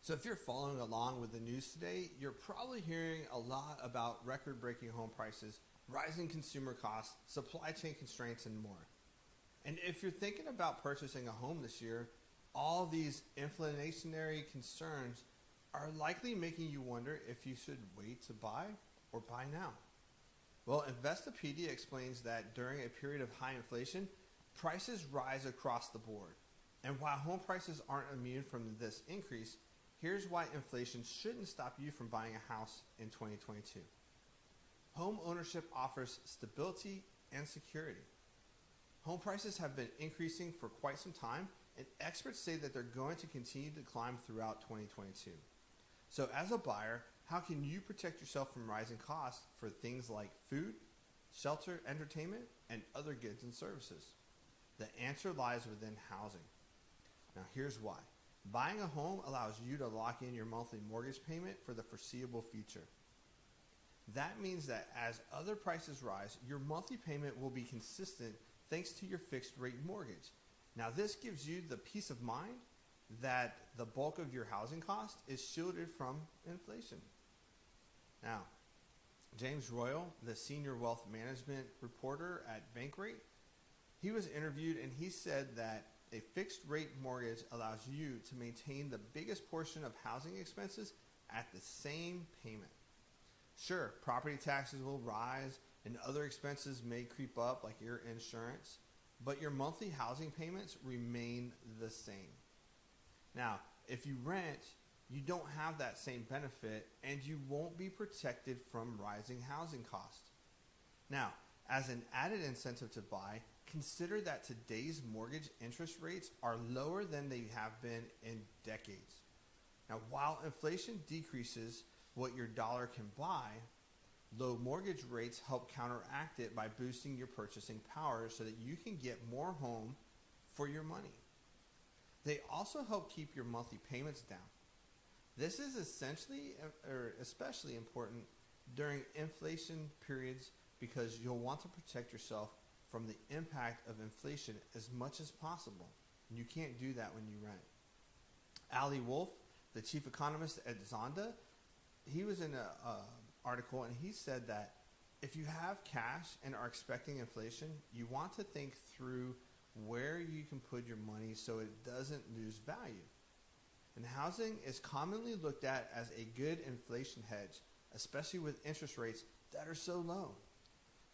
So if you're following along with the news today, you're probably hearing a lot about record-breaking home prices, rising consumer costs, supply chain constraints, and more. And if you're thinking about purchasing a home this year, all these inflationary concerns are likely making you wonder if you should wait to buy or buy now. Well, Investopedia explains that during a period of high inflation, prices rise across the board. And while home prices aren't immune from this increase, here's why inflation shouldn't stop you from buying a house in 2022. Home ownership offers stability and security. Home prices have been increasing for quite some time, and experts say that they're going to continue to climb throughout 2022. So as a buyer, how can you protect yourself from rising costs for things like food, shelter, entertainment, and other goods and services? The answer lies within housing. Now here's why. Buying a home allows you to lock in your monthly mortgage payment for the foreseeable future. That means that as other prices rise, your monthly payment will be consistent thanks to your fixed rate mortgage. Now this gives you the peace of mind that the bulk of your housing cost is shielded from inflation. Now, James Royal, the senior wealth management reporter at Bankrate, he was interviewed and he said that a fixed rate mortgage allows you to maintain the biggest portion of housing expenses at the same payment. Sure, property taxes will rise and other expenses may creep up like your insurance, but your monthly housing payments remain the same. Now, if you rent, you don't have that same benefit and you won't be protected from rising housing costs. Now, as an added incentive to buy, consider that today's mortgage interest rates are lower than they have been in decades. Now, while inflation decreases what your dollar can buy, low mortgage rates help counteract it by boosting your purchasing power so that you can get more home for your money. They also help keep your monthly payments down. This is especially important during inflation periods because you'll want to protect yourself from the impact of inflation as much as possible. And you can't do that when you rent. Ali Wolf, the chief economist at Zonda, he was in an article and he said that if you have cash and are expecting inflation, you want to think through where you can put your money so it doesn't lose value. And housing is commonly looked at as a good inflation hedge, especially with interest rates that are so low.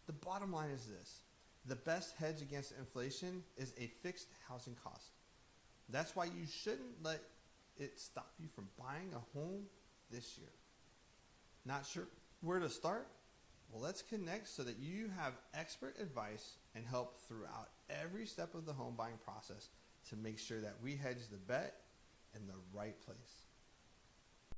The bottom line is this. The best hedge against inflation is a fixed housing cost. That's why you shouldn't let it stop you from buying a home this year. Not sure where to start? Well, let's connect so that you have expert advice and help throughout every step of the home buying process to make sure that we hedge the bet in the right place.